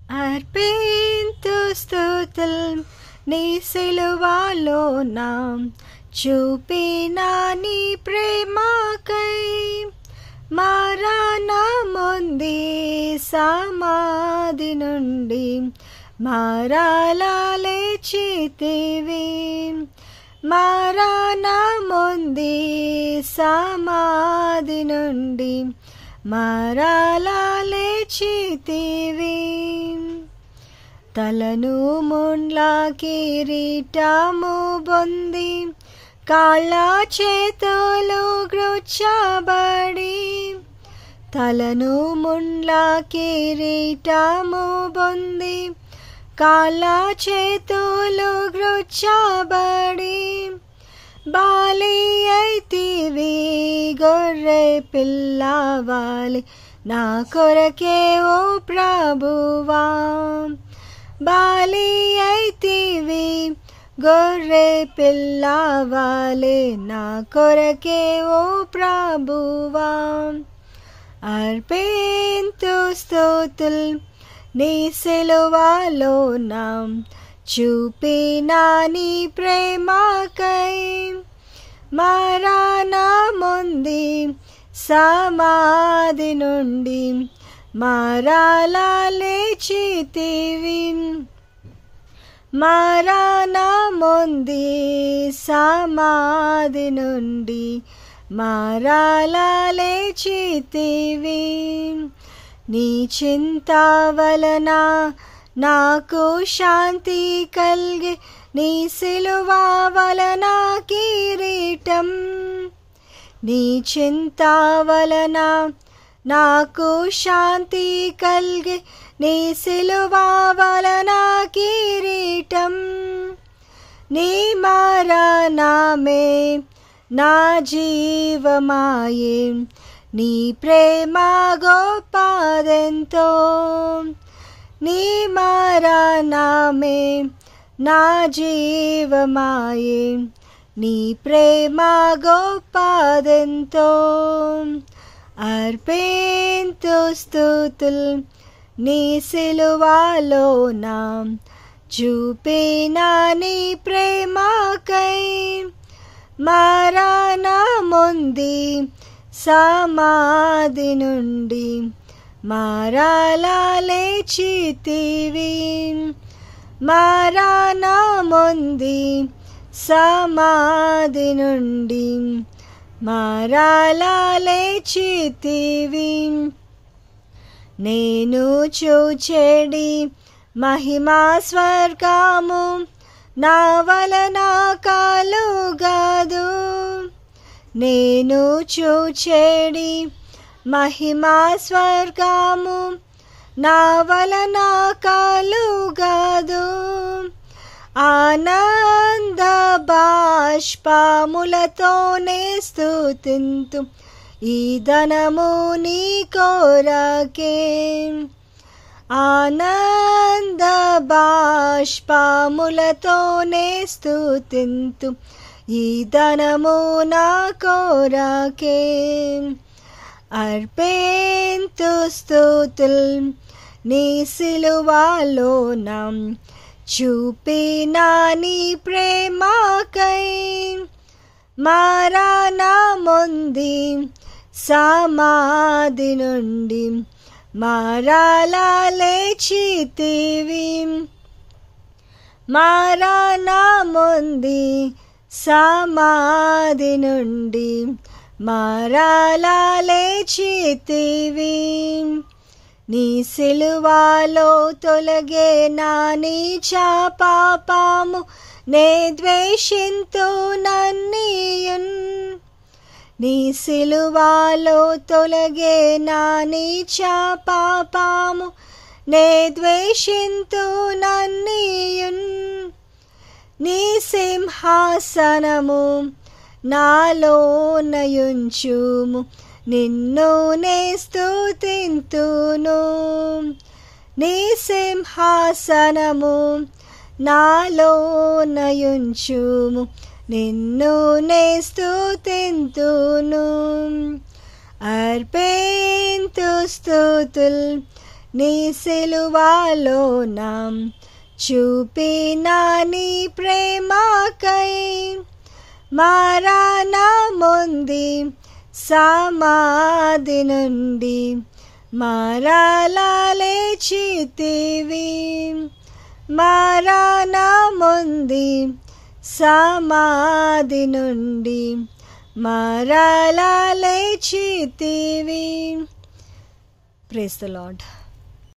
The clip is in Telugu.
అర్పింతు స్తుతుల్ నీ సిలువలో నా చూపిన నీ ప్రేమకై మరణముంది సమాధి నుండి మరలా లేచితివి మరణముంది సమాధి నుండి మరలా లేచితివి తలను ముండ్ల కిరీటము పొంది కాళ్ళ చేతులు గ్రుచ్చబడి తలను ముండ్ల కిరీటము పొంది కాళ్ళ చేతులు గ్రుచ్చబడి బాలి అయితివి గొర్రె పిల్లవాలి నా కొరకే ఓ ప్రభువా బాలి అయితివి గొర్రె పిల్లవాలి నా కొరకే ఓ ప్రభువా అర్పింతు స్తుతుల్ నీ సిలువలో నా చూపిన నీ ప్రేమకై మరణముంది సమాధి నుండి మరలా లేచితివి మరణముంది సమాధి నుండి మరలా లేచితివి నీ చింత వలన నాకు శాంతి కలిగి నీ సిలువ వలన కిరీటం నీ చింత వలన నాకు శాంతి కలిగి నీ సిలువ వలన కిరీటం నీ మరణమే నా జీవమాయే నీ ప్రేమ గొప్పదెంతో నీ మరణమే నా జీవమాయే నీ ప్రేమ గొప్పదెంతో అర్పింతు స్తుతుల్ నీ సిలువలో నా చూపిన నీ ప్రేమకై మరణముంది సమాధి నుండి మరలా లేచితివి మరణముంది సమాధి నుండి మరలా లేచితివి నేను చూచెడి మహిమా స్వర్గము నా వలన కలుగదు నేను చూచెడి మహిమా స్వర్గము నా వలన కలుగదు ఆనంద బాష్పములతోనే స్తుతింతు ఈ ధనము నీ కొరకే ఆనంద బాష్పములతోనే స్తుతింతు ఈ ధనము నా కొరకే అర్పింతు స్తుతుల్ నీ సిలువలో నా చూపిన నీ ప్రేమకై మరణముంది సమాధి నుండి మరలా లేచితివి మరణముంది సమాధి నుండి మరలా లేచితివి నీ సిలువలో తొలగే నా నీచ పాపము నే ద్వేషింతు నన్నియున్ నీ సిలువలో తొలగే నా నీచ పాపము నే ద్వేషింతు నన్నియున్ నీ సింహాసనము నాలో నయుంచుము నిన్ను నే స్తుతింతును నీ సింహాసనము నాలో నయుంచుము నిన్ను నే స్తుతింతును అర్పింతు స్తుతుల్ నీ సిలువలోన చూపిన నీ ప్రేమకై మరణముంది సమాధి నుండి మరలా లేచితివి. మరణముంది సమాధి నుండి మరలా లేచితివి. Praise the lord.